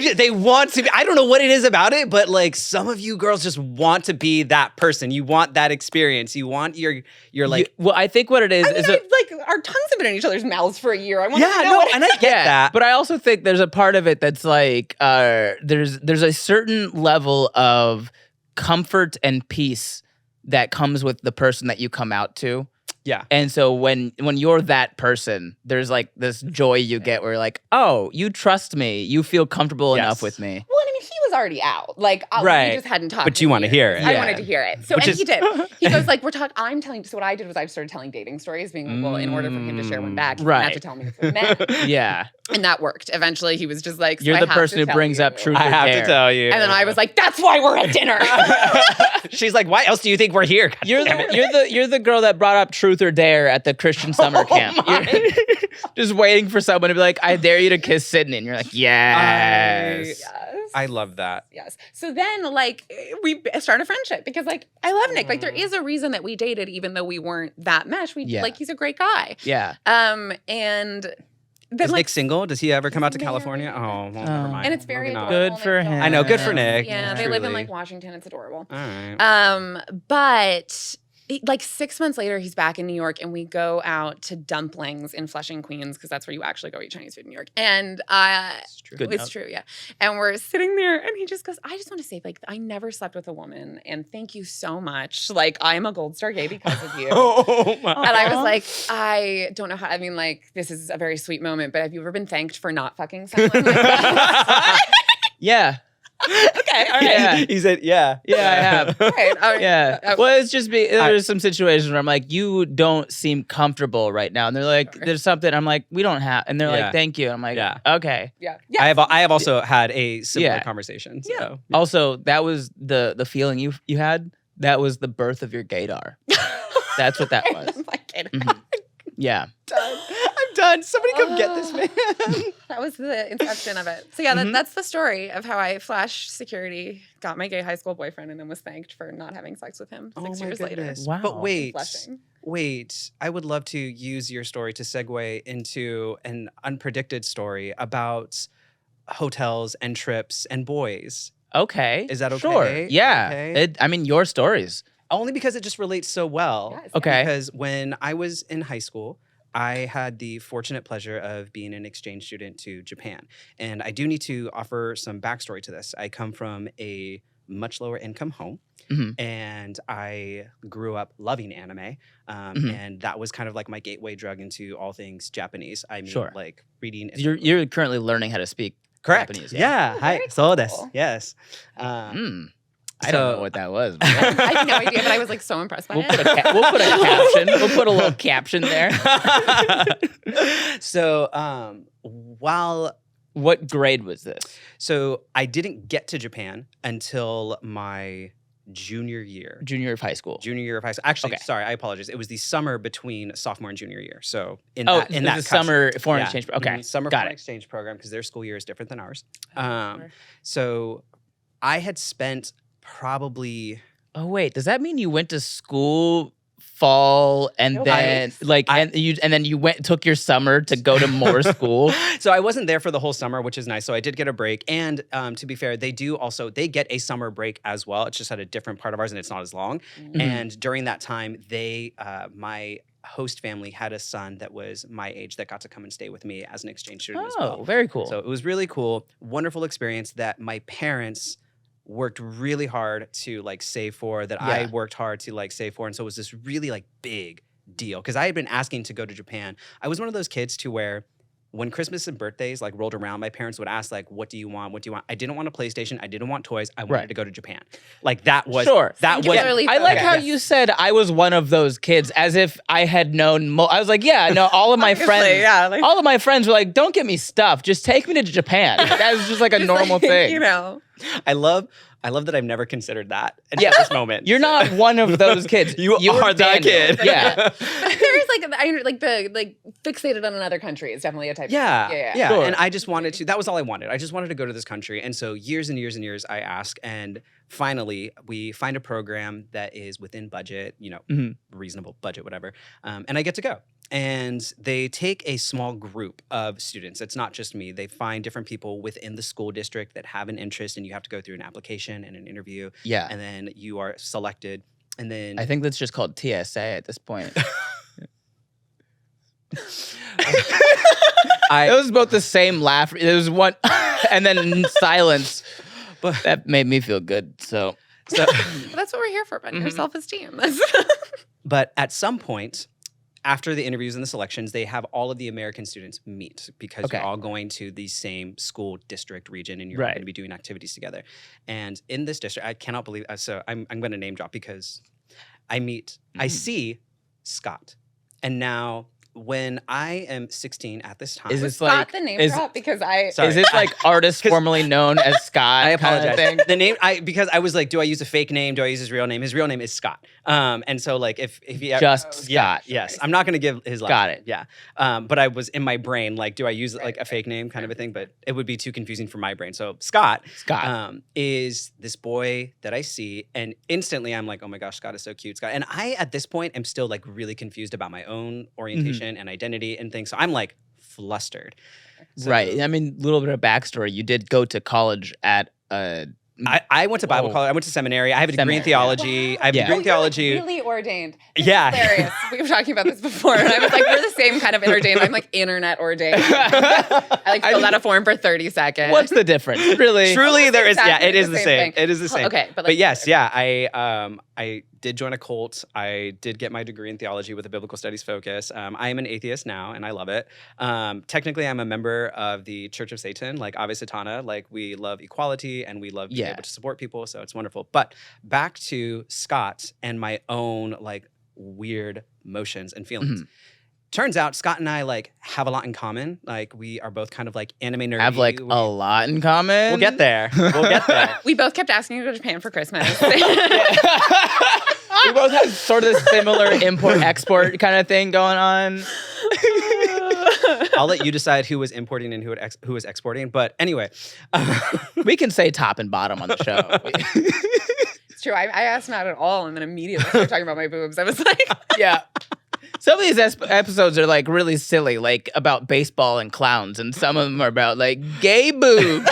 you. They want to be. I don't know what it is about it, but like some of you girls just want to be that person. You want that experience. You want your like. well, I think what it is I mean, is like our tongues have been in each other's mouths for a year. I want Yeah, to know no, what and I get that. But I also think there's a part of it that's like there's a certain level of comfort and peace that comes with the person that you come out to. Yeah. And so when you're that person, there's like this joy you get where you're like, oh, you trust me. You feel comfortable Yes. enough with me. Well, I mean, he was already out. Like, Right. we just hadn't talked. But you in wanna years. hear it. I Yeah. wanted to hear it. So, Which and is- he did. He goes like, "We're talking." I'm telling. So what I did was I started telling dating stories, being like, "Well, in order for him to share one back, he Right. have to tell me it's with men," Yeah. and that worked. Eventually, he was just like, "So You're I the have person to who tell brings you." up truth. I have to tell you. And then I was like, "That's why we're at dinner." She's like, why else do you think we're here? God You're damn it. you're the girl that brought up truth or dare at the Christian summer camp. You're just waiting for someone to be like, I dare you to kiss Sidney. And you're like, yes. Yes. I love that. Yes. So then, like, we started a friendship because, like, I love Nick. Like, there is a reason that we dated, even though we weren't that meshed. Yeah. Like, he's a great guy. Yeah. And then, Is like, Nick single? Does he ever come out to He's California? Oh, well, never mind. and it's very Moving on. adorable. Good for Nick's him. I know, good for awesome. Nick. Yeah, they live in Truly. like Washington. It's adorable. All right. But like 6 months later, he's back in New York, and we go out to Dumplings in Flushing, Queens, because that's where you actually go eat Chinese food in New York. And It's true. Good it's note. true, yeah. And we're sitting there, and he just goes, "I just want to say, like, I never slept with a woman, and thank you so much. Like, I'm a gold star gay because of you." Oh my. And I was Aw. like, I don't know how. I mean, like, this is a very sweet moment, but have you ever been thanked for not fucking someone like that? Yeah. Okay, all right. Yeah. He said, yeah. Yeah, I have. All right, all right. Yeah. Well, it's just there's some situations where I'm like, you don't seem comfortable right now, and they're like, Sure. there's something. I'm like, we don't have, and they're Yeah. like, thank you. I'm like, Yeah. okay. Yeah. I have also had a similar Yeah. conversation. So. Also, that was the feeling you had. That was the birth of your gaydar. That's what that was. Mhm. Yeah. I'm done. Somebody come get this man. That was the inception of it. So yeah, Mhm. that's the story of how I flashed security, got my gay high school boyfriend, and then was thanked for not having sex with him 6 years later. Wow. But wait, Flushing. I would love to use your story to segue into an unpredicted story about hotels and trips and boys. Okay. Is that okay? Sure. Yeah. Okay. I mean, your stories. Only because it just relates so well. Yes, Okay. Because when I was in high school, I had the fortunate pleasure of being an exchange student to Japan. And I do need to offer some backstory to this. I come from a much lower income home. Mhm. And I grew up loving anime. Mhm. And that was kind of like my gateway drug into all things Japanese. I mean, Sure. like reading. You're currently learning how to speak correct. Japanese. Yeah. Hi. Very So desu. cool. Yes. I don't know what that was. but- I had no idea, but I was like so impressed by We'll it. put a caption. We'll put a little caption there. So What grade was this? so I didn't get to Japan until my junior year. Junior of high school. Junior year of high school. Actually, Okay. sorry, I apologize. It was the summer between sophomore and junior year. So in Oh, that it was cusp- a summer foreign yeah. exchange. Okay, Mhm. Summer got foreign it. exchange program because their school year is different than ours. Sure. So I had spent probably Oh wait, does that mean you went to school fall and Nope. then and then you took your summer to go to more school? So I wasn't there for the whole summer, which is nice. So I did get a break. And to be fair, they get a summer break as well. It's just at a different part of ours and it's not as long. Mhm. And during that time, my host family had a son that was my age that got to come and stay with me as an exchange student as Oh, well. very cool. So it was really cool, wonderful experience that my parents worked really hard to like save for, that I Yeah. worked hard to like save for. And so it was this really like big deal because I had been asking to go to Japan. I was one of those kids to where when Christmas and birthdays like rolled around, my parents would ask like, what do you want? What do you want? I didn't want a PlayStation. I didn't want toys. I wanted Right. to go to Japan. Like that was, Sure. that was, Singularly I like focused. how you said I was one of those kids, as if I had known. I was like, yeah, no. All of my Obviously, friends, yeah, like- all of my friends were like, "Don't get me stuff. Just take me to Japan." That was just like a Just normal like, thing. You know. I love that I've never considered that at Yeah. this moment. You're not one of those kids. You were are that Daniel. kid. Yeah. But there is the fixated on another country is definitely a type. Yeah, Of, yeah. yeah. Sure. And I just wanted to, that was all I wanted. I just wanted to go to this country. And so years and years and years I ask, and finally we find a program that is within budget, Mhm. reasonable budget, whatever. And I get to go. And they take a small group of students. It's not just me. They find different people within the school district that have an interest, and you have to go through an application and an interview, Yeah. and then you are selected. And then I think that's just called TSA at this point. It was both the same laugh. There was one, and then silence. But- That made me feel good. So But that's what we're here for, Ben. Your Mhm. self-esteem. But at some point, after the interviews and the selections, they have all of the American students meet because Okay. you're all going to the same school district region and you're all Right. going to be doing activities together. And in this district, I cannot believe. So I'm going to name drop because I Mm-hmm. see Scott, and now. When I am 16 at this time, Is this Not like the name is- drop because I. Sorry. is this like artist 'Cause- formerly known as Scott? I kind of apologize. thing? The name, because I was like, do I use a fake name? Do I use his real name? His real name is Scott. And so like if he Just Oh, yeah, Scott. yes, I'm not going to give his last Got name. it. Yeah. But I was in my brain like, do I use like a Right. fake name kind of a thing? But it would be too confusing for my brain. So Scott, Scott. is this boy that I see, and instantly I'm like, oh my gosh, Scott is so cute, Scott. And I at this point am still like really confused about my own orientation and identity and things. So I'm like flustered. So- Right. I mean, a little bit of backstory. You did go to college at a I went to Bible college. I went to seminary. I have a degree in theology. I have a degree in theology. Really ordained. This Yeah. is hilarious. We were talking about this before, and I was like, we're the same kind of ordained. I'm like internet ordained. I like filled out a form for 30 seconds. What's the difference? Really? Truly, there is. Yeah, exactly it is the the same same. thing. It is the same. Okay, but But yes, yeah, I did join a cult. I did get my degree in theology with a biblical studies focus. I am an atheist now, and I love it. Technically, I'm a member of the Church of Satan, like Ave Satana. Like, we love equality and we love being able to support people, so it's wonderful. But back to Scott and my own like weird emotions and feelings. Turns out Scott and I like have a lot in common. Like, we are both kind of like anime nerdy. Have like a lot in common. We'll get there. We'll get there. We both kept asking to go to Japan for Christmas. We both have sort of similar import-export kind of thing going on. I'll let you decide who was importing and who was exporting. But anyway, We can say top and bottom on the show. It's true. I asked not at all, and then immediately started talking about my boobs. I was like, Yeah. Some of these episodes are like really silly, like about baseball and clowns, and some of them are about like gay boobs.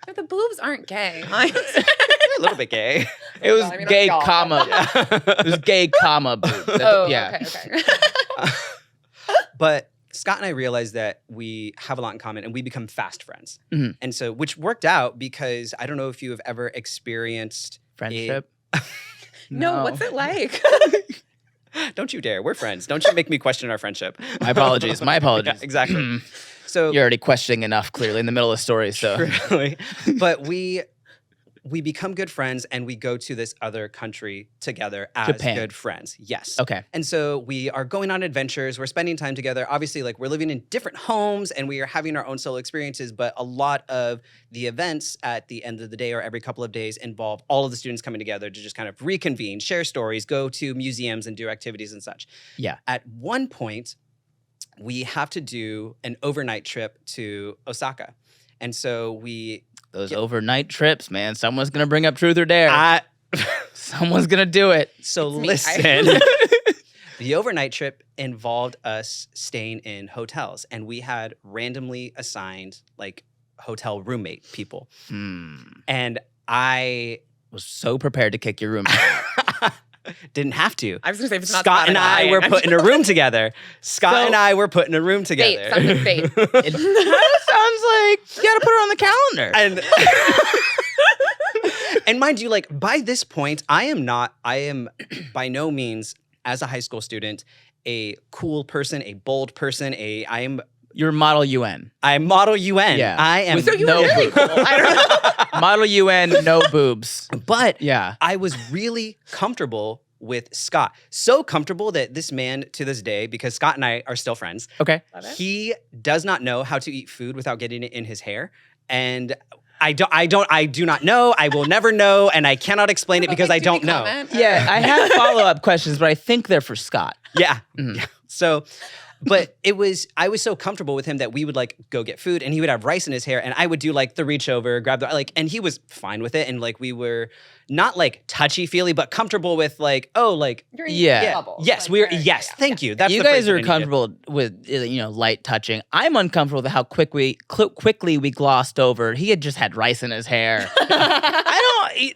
but the boobs aren't gay. a little bit gay. It was Well, I mean, gay, y'all. comma. It was gay, comma boobs. Oh, yeah. okay. But Scott and I realized that we have a lot in common and we become fast friends. Mhm. And so, which worked out because I don't know if you have ever experienced Friendship. No, what's it like? Don't you dare. We're friends. Don't you make me question our friendship. My apologies. My apologies. Yeah, exactly. So You're already questioning enough, clearly, in the middle of the story. So Really. But we become good friends and we go to this other country together as Japan. good friends. Yes. okay. And so we are going on adventures. We're spending time together. Obviously, like, we're living in different homes and we are having our own solo experiences. But a lot of the events at the end of the day or every couple of days involve all of the students coming together to just kind of reconvene, share stories, go to museums and do activities and such. Yeah. At one point, we have to do an overnight trip to Osaka. And so Those overnight trips, man. Someone's going to bring up truth or dare. Someone's going to do it. So It's me. listen. The overnight trip involved us staying in hotels, and we had randomly assigned like hotel roommate people. And I Was so prepared to kick your roommate. didn't have to. I was going to say, if it's not Scott and I were put in a room together. Scott and I were put in a room together. Fate, something fate. It kind of sounds like you got to put her on the calendar. And and mind you, like, by this point, I am by no means, as a high school student, a cool person, a bold person, You're model UN. I'm model UN. Yeah. I am. With no really boobs. cool. I don't know. Model UN, no boobs. But Yeah. I was really comfortable with Scott. So comfortable that this man, to this day, because Scott and I are still friends, Okay. Love it. he does not know how to eat food without getting it in his hair. And I do not know. I will never know. And I cannot explain it because I don't know. Yeah, I have follow-up questions, but I think they're for Scott. Yeah. Mhm. Yeah. So, but I was so comfortable with him that we would like go get food and he would have rice in his hair and I would do like the reach over, grab the, like, and he was fine with it. And like, we were not like touchy-feely, but comfortable with like, oh, like, You're in Yeah. your bubble. yes, Like, we're, you're- yes, yeah, thank yeah. you. That's You the phrase guys that I are needed. comfortable with light touching. I'm uncomfortable with how quickly we glossed over. He had just had rice in his hair.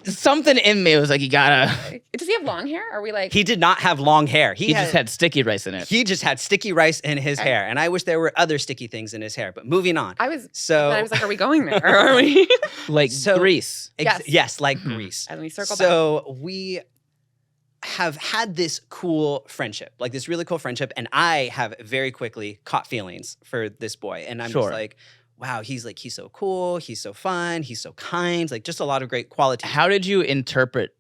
Something in me was like, you gotta. Does he have long hair? Are we like? He did not have long hair. He just had sticky rice in it. He just had sticky rice in his Okay. hair. And I wish there were other sticky things in his hair. But moving on. I was. So, I was like, are we going there? Or are we? Like So- grease. Yes. yes, like Mhm. Greece. And we circle back. So we have had this cool friendship, like this really cool friendship. And I have very quickly caught feelings for this boy. And I'm Sure. just like, wow, he's so cool. He's so fun. He's so kind. Like, just a lot of great qualities. How did you interpret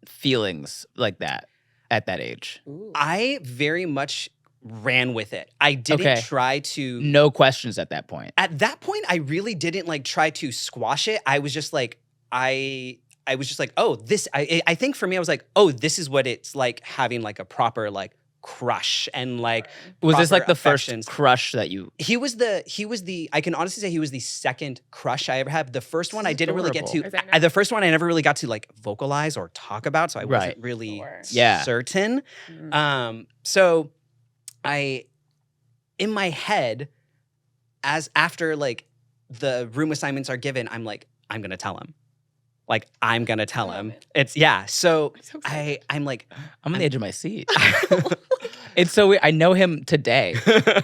feelings like that at that age? Ooh. I very much ran with it. I didn't Okay. try to. No questions at that point. At that point, I really didn't like try to squash it. I was just like, I was just like, oh, this. I think for me, I was like, oh, this is what it's like having like a proper like crush and like. Was this like proper the first affections. crush that you? He was the. I can honestly say he was the second crush I ever had. The first one I didn't really get adorable. Is that to. The first one I never really got to like vocalize or talk about, so I wasn't Right. really Sure. Yeah. certain. Mm. So in my head, as after like the room assignments are given, I'm like, I'm gonna tell him. Like, I'm gonna tell him. it. It's So I'm so excited. I'm like, I'm on the edge of my seat. It's so weird. I know him today,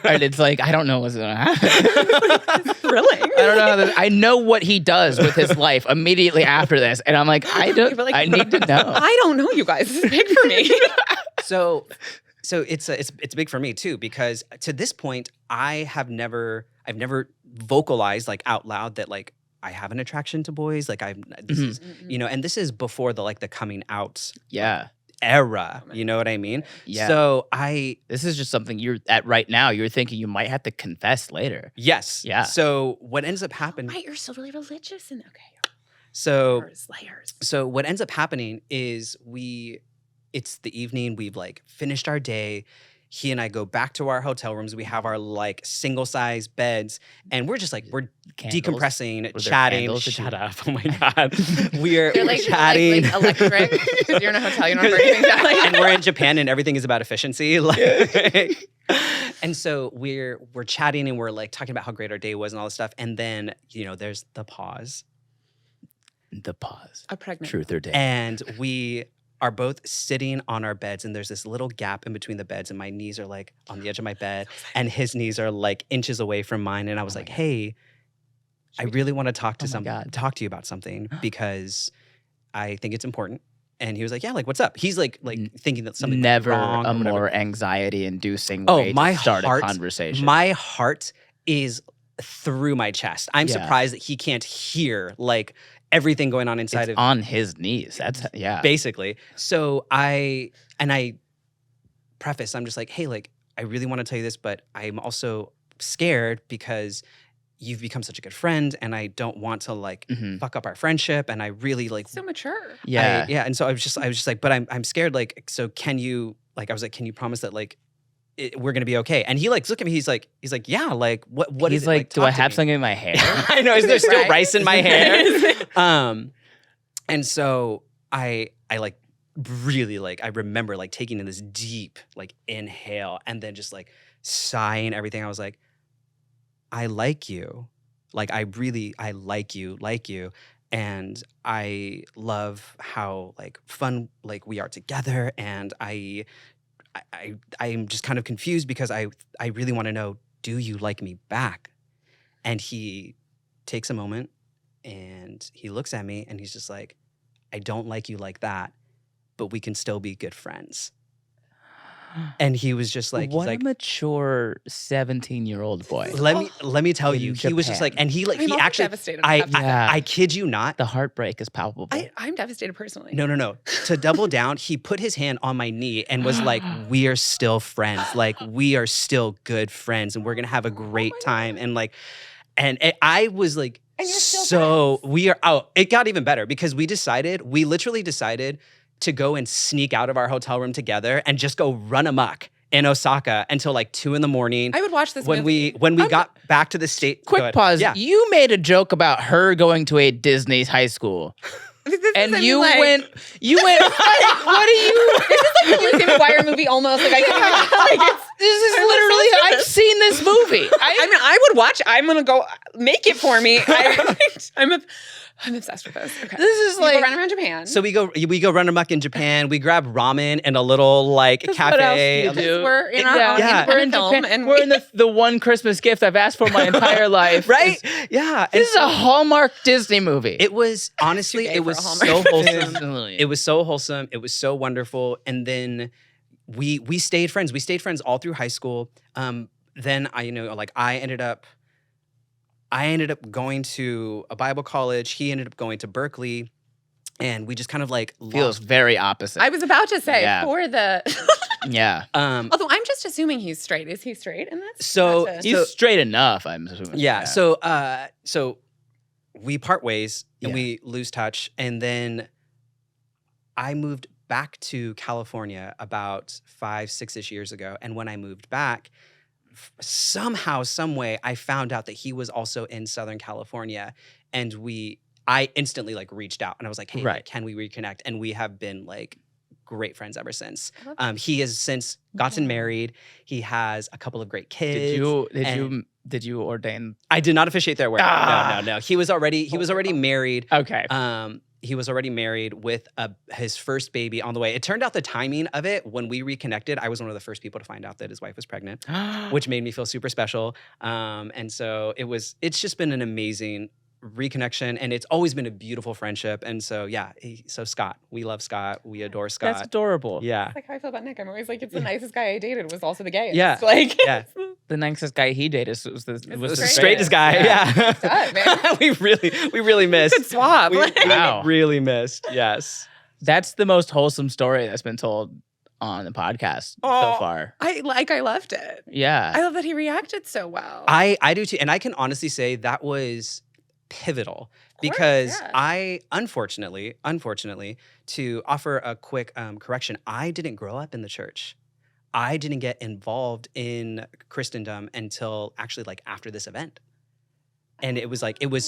and it's like I don't know what's gonna happen. Thrilling. I don't know. I know what he does with his life immediately after this, and I'm like, I don't. You're like, I need to know. I don't know, you guys. This is big for me. so it's big for me too, because to this point I've never vocalized like out loud that like I have an attraction to boys. Like this is, and this is before the coming out Yeah. era. You know what I mean? Yeah. So This is just something you're at right now. You're thinking you might have to confess later. yes. Yeah. So what ends up happening? Right, you're still really religious. And okay. So Layers. So what ends up happening is it's the evening, we've like finished our day. He and I go back to our hotel rooms. We have our like single size beds, and we're just like we're Candles. decompressing, Were there chatting. candles? Shut up! Oh my god, we're You're like chatting. like electric because you're in a hotel. You don't burn anything down. And we're in Japan, and everything is about efficiency. Like, and so we're chatting, and we're like talking about how great our day was and all this stuff. And then there's the pause, The pause. A pregnant. Truth or dare. and we are both sitting on our beds, and there's this little gap in between the beds, and my knees are like on the edge of my bed, and his knees are like inches away from mine. And I was like, "Hey, I really want to talk to talk to you about something because I think it's important." And he was like, "Yeah, like what's up?" He's like thinking that something Never wrong a or whatever. more anxiety-inducing Oh, way my to start heart- a conversation. My heart is through my chest. I'm Yeah. surprised that he can't hear like everything going on inside It's of on his knees. That's basically. So I preface, I'm just like, "Hey, like I really want to tell you this, but I'm also scared because you've become such a good friend, and I don't want to like fuck up our friendship, and I really like So mature. Yeah. And so I was just like, but I'm scared, like, so can you like, I was like, can you promise that like we're gonna be okay? And he like look at me, he's like, yeah, like what He's is it? like, do I talk to have me." something in my hair? I know, is there still Right? rice in my hair? And so I like really like I remember like taking in this deep like inhale and then just like sighing everything. I was like, I like you. Like I like you. And I love how like fun like we are together. And I'm just kind of confused because I really want to know, do you like me back? And he takes a moment and he looks at me and he's just like, I don't like you like that, but we can still be good friends. And he was just like, What he's like, a mature 17-year-old boy. let me tell In you, he was just like, Japan. and he I'm he also actually, devastated. I kid you not. The heartbreak is palpable. I'm devastated personally. No. To double down, he put his hand on my knee and was like, we are still friends. Like, we are still good friends and we're going to have a great time. And like, I was like, And you're still so we are out. It got even better because we literally decided to go and sneak out of our hotel room together and just go run amok in Osaka until like 2 a.m. I would watch this when movie. we got back to the state. Go Quick ahead. pause. Yeah. You made a joke about her going to a Disney high school. And you went, what are you? This is like the Lizzie McGuire movie almost. Like I can't even, like This is literally, I've seen this movie. I mean, I would watch. I'm gonna go make it for me. I'm obsessed with this. Okay. This is You go like, run around Japan. So we go run amok in Japan. We grab ramen in a little like what else cafe. do you do? We're in our own Yeah. We're in independent film, Japan. and We're in the one Christmas gift I've asked for my entire life. Right? Yeah. This is a Hallmark Disney movie. It was honestly, Too gay it for was a so Hallmark. wholesome. It was so wholesome. It was so wonderful. And then we stayed friends. We stayed friends all through high school. Then I ended up going to a Bible college. He ended up going to Berkeley. And we just kind of like Feels very opposite. I was about to say Yeah. for the. yeah. Although I'm just assuming he's straight. Is he straight in this? So- Not to- He's straight enough, I'm assuming. Yeah. So we part ways and Yeah. we lose touch. And then I moved back to California about 5-6-ish years ago. And when I moved back, somehow, some way, I found out that he was also in Southern California. And I instantly like reached out and I was like, hey, Right. like, can we reconnect? And we have been like great friends ever since. I love He has since gotten Yeah. married. He has a couple of great kids. Did you ordain? I did not officiate their wedding. Ah. No. He was already married. Okay. He was already married with his first baby on the way. It turned out the timing of it, when we reconnected, I was one of the first people to find out that his wife was pregnant, which made me feel super special. And so it's just been an amazing reconnection, and it's always been a beautiful friendship. And so, yeah, so Scott, we love Scott. We adore Scott. That's adorable. Yeah. That's like how I feel about Nick. I'm always like, it's the nicest guy I dated was also the gayest. Yeah. Like, Yeah. The nicest guy he dated was the the Straightest guy. Yeah. Good, man. we really missed. Good swap. We Wow. really missed. Yes. That's the most wholesome story that's been told on the podcast so Oh. far. I loved it. Yeah. I love that he reacted so well. I do too. And I can honestly say that was pivotal because yeah. I, unfortunately, to offer a quick correction, I didn't grow up in the church. I didn't get involved in Christendom until actually like after this event. And it was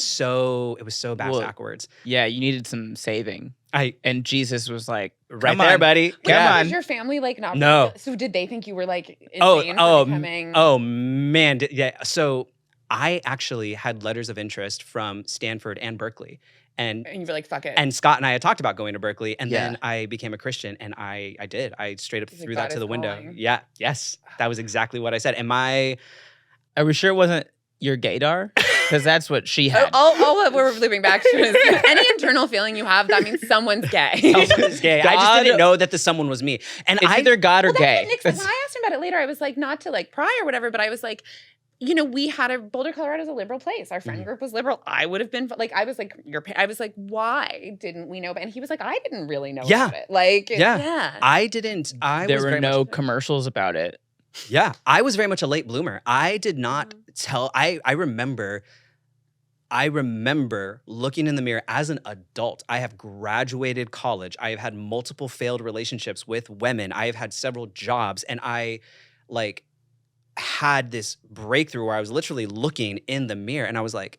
so backwards. Yeah, you needed some saving. And Jesus was like, Right "Come there, on. buddy. Come on." Was your family like not? No. So did they think you were like insane for becoming? Oh man. Yeah. So I actually had letters of interest from Stanford and Berkeley. And And you were like, fuck it. And Scott and I had talked about going to Berkeley, and Yeah. then I became a Christian, and I did. I straight up He's like, threw that "God to is the window. calling." Yeah, yes, that was exactly what I said. And my Are we sure it wasn't your gaydar? Because that's what she had. all that we're looping back to is any internal feeling you have, that means someone's gay. someone is gay. I just God- didn't know that the someone was me. And It's either God or Well, that's gay. what Nick said. When I asked him about it later, I was like, not to like pry or whatever, but I was like, we had Boulder, Colorado is a liberal place. Our friend group was liberal. I would have been like, I was like, why didn't we know? And he was like, I didn't really know Yeah. about it. Like, Yeah. I didn't. I There was were very no much, commercials about it. Yeah, I was very much a late bloomer. I did not tell. I remember looking in the mirror as an adult. I have graduated college. I have had multiple failed relationships with women. I have had several jobs, and I like had this breakthrough where I was literally looking in the mirror and I was like,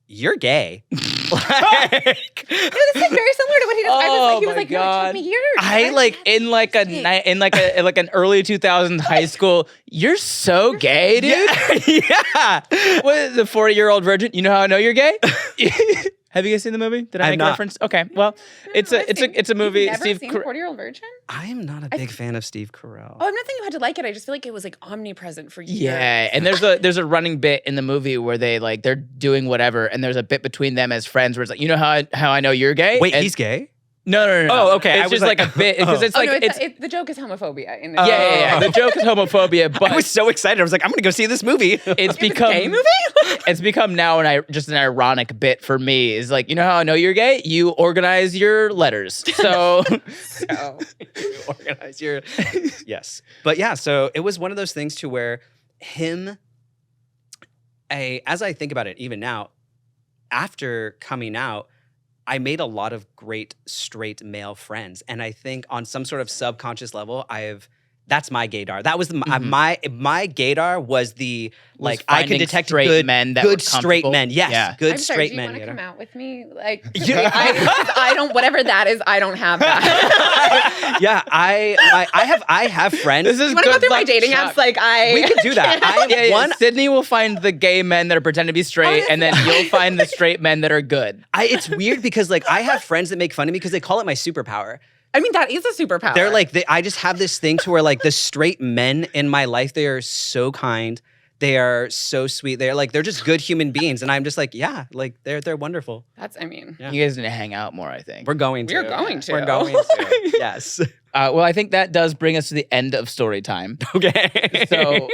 "You're gay." Like, This is very similar to what he does. He was my like, no, it God. took me years. I like In like an early 2000s high school, you're so gay, dude. yeah. What is the 40-year-old virgin? You know how I know you're gay? Have you guys seen the movie? Did I I've make not. a reference? Okay, well, it's a movie. You've never Steve, seen Car- 40-Year-Old Virgin? I am not a big fan of Steve Carell. Oh, I'm not saying you had to like it. I just feel like it was like omnipresent for years. yeah, and there's a running bit in the movie where they're doing whatever, and there's a bit between them as friends where it's like, you know how I know you're gay? Wait, And- he's gay? no. Oh, okay. I It's was just like a bit because it's Oh, like no, it's the joke is homophobia. In the yeah. The joke is homophobia, but I was so excited. I was like, I'm gonna go see this movie. it's become gay movie? it's become now just an ironic bit for me. Is like, you know how I know you're gay? You organize your letters. So So, Organize your yes. But yeah, so it was one of those things to where as I think about it, even now, after coming out, I made a lot of great straight male friends. And I think on some sort of subconscious level, that's my gaydar. That was my gaydar was the like I could finding detect straight good men that were good straight comfortable. men. Yes, Yeah. good I'm sorry, straight do you men. want to you know? come out with me? Like, Yeah. I don't, whatever that is, I don't have that. Yeah, I have friends. this is You want to go good through my luck, dating Chuck. apps? Like, We could do that. I am Yeah, one. Sydney will find the gay men that are pretending to be straight, and then you'll find the straight men that are good. It's weird because like I have friends that make fun of me because they call it my superpower. I mean, that is a superpower. They're like, I just have this thing to where like the straight men in my life, they are so kind. They are so sweet. They're just good human beings. And I'm just like, yeah, like they're wonderful. Yeah. You guys need to hang out more, I think. We're going to. We're going to. We're going to. Yes. Well, I think that does bring us to the end of story time. Okay. So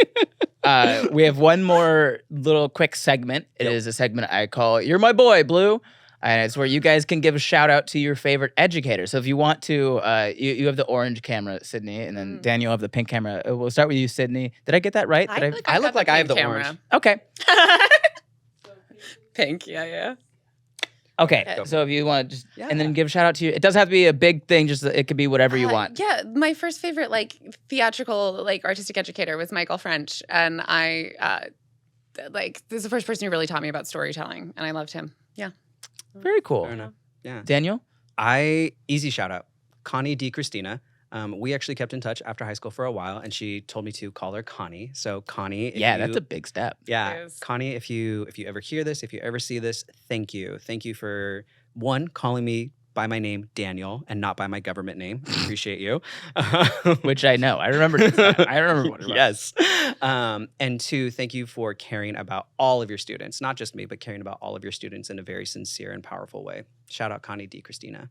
we have one more little quick segment. It is a segment I call "You're My Boy, Blue." And it's where you guys can give a shout out to your favorite educator. So if you want to, you have the orange camera, Sydney, and then Daniel have the pink camera. We'll start with you, Sydney. Did I get that right? I look like I have the orange. Okay. Pink, yeah. Okay. So if you want to just, and then give a shout out to you. It doesn't have to be a big thing. Just it could be whatever you want. Yeah, my first favorite like theatrical like artistic educator was Michael French, and I this is the first person who really taught me about storytelling, and I loved him. Yeah. Very cool. Fair enough. Yeah. Daniel? Easy shout out. Connie D. Christina. We actually kept in touch after high school for a while, and she told me to call her Connie. So Connie, That's a big step. yeah, It is. Connie, if you ever hear this, if you ever see this, thank you for one, calling me by my name Daniel and not by my government name. I appreciate you. Which I know. I remember this now. I remember what it was. Yes. And two, thank you for caring about all of your students, not just me, but caring about all of your students in a very sincere and powerful way. Shout out Connie D. Christina.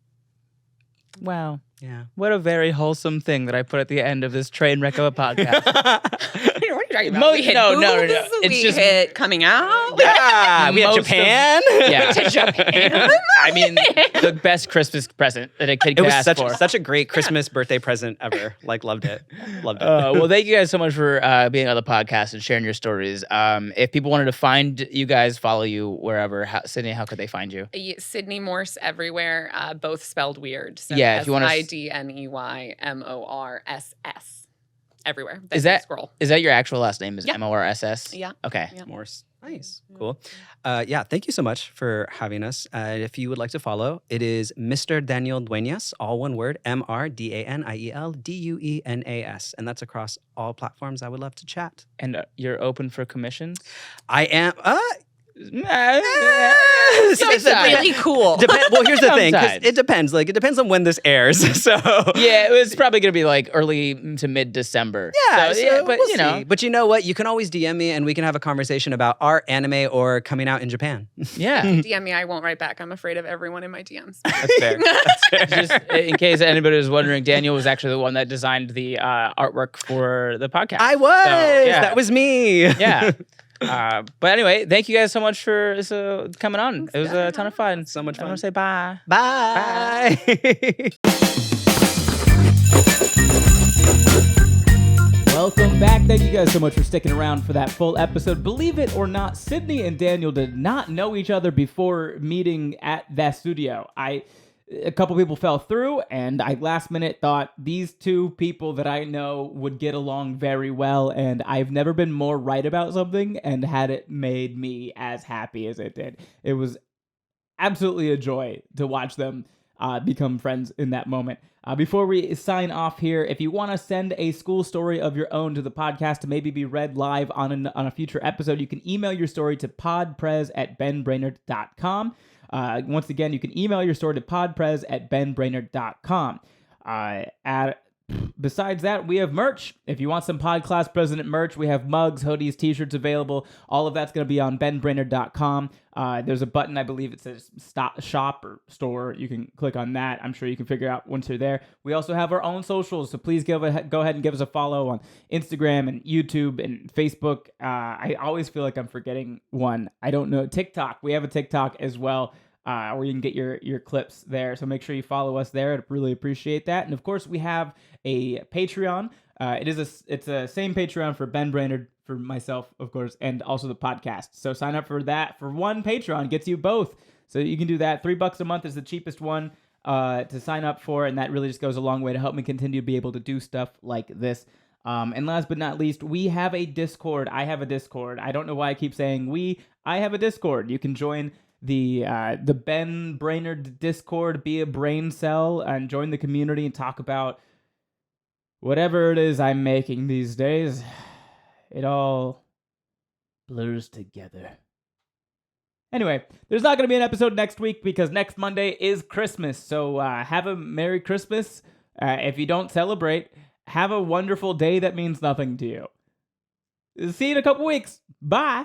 Wow. Yeah. What a very wholesome thing that I put at the end of this train wreck of a podcast. What are you talking about? Mo- We hit no. boobs, It's we just- hit coming out. Yeah. We have Most of- Japan. Yeah. To Japan. I mean, the best Christmas present that a kid It could was ask for. such a great Christmas birthday present ever. Like, loved it. Loved it. Well, thank you guys so much for being on the podcast and sharing your stories. If people wanted to find you guys, follow you wherever, Sydney, how could they find you? Sidney Morss everywhere, both spelled weird. So Yeah, if you wanna SIDNEYMORSS everywhere. Is you that- scroll? Is that your actual last name? Is Yeah. MORSS? Yeah. Okay. Yeah. Morse. Nice. Cool. Yeah, thank you so much for having us. If you would like to follow, it is Mr. Daniel Duenas, all one word, MrDanielDuenas. And that's across all platforms. I would love to chat. And you're open for commissions? I am. It's really cool. Well, here's the thing. 'Cause Sometimes. it depends. Like, it depends on when this airs. So Yeah, it's probably going to be like early to mid-December. Yeah, So, but we'll you know. see. But you know what? You can always DM me and we can have a conversation about art, anime, or coming out in Japan. Yeah. DM me, I won't write back. I'm afraid of everyone in my DMs. That's fair. That's fair. Just in case anybody was wondering, Daniel was actually the one that designed the artwork for the podcast. I was. yeah. That was me. Yeah. But anyway, thank you guys so much for coming on. It was a ton of fun. So much I want fun. to say bye. Bye. Welcome back. Thank you guys so much for sticking around for that full episode. Believe it or not, Sidney and Daniel did not know each other before meeting at that studio. A couple people fell through, and I last minute thought these two people that I know would get along very well, and I've never been more right about something and had it made me as happy as it did. It was absolutely a joy to watch them become friends in that moment. Before we sign off here, if you want to send a school story of your own to the podcast to maybe be read live on a future episode, you can email your story to podpres@benbrainerd.com. Once again, you can email your story to podpres@benbrainerd.com. Besides that, we have merch. If you want some PodClass President merch, we have mugs, hoodies, t-shirts available. All of that's going to be on benbrainerd.com. There's a button, I believe it says shop or store. You can click on that. I'm sure you can figure out once you're there. We also have our own socials, so please go ahead and give us a follow on Instagram and YouTube and Facebook. I always feel like I'm forgetting one. I don't know. TikTok. We have a TikTok as well. Where you can get your clips there. So make sure you follow us there. I'd really appreciate that. And of course, we have a Patreon. It's a same Patreon for Ben Brainerd, for myself, of course, and also the podcast. So sign up for that. For one Patreon gets you both. So you can do that. $3 a month is the cheapest one to sign up for, and that really just goes a long way to help me continue to be able to do stuff like this. And last but not least, we have a Discord. I have a Discord. I don't know why I keep saying we. I have a Discord. You can join the Ben Brainerd Discord, be a brain cell, and join the community and talk about whatever it is I'm making these days. It all blurs together. Anyway, there's not going to be an episode next week because next Monday is Christmas. So have a Merry Christmas. If you don't celebrate, have a wonderful day that means nothing to you. See you in a couple weeks. Bye.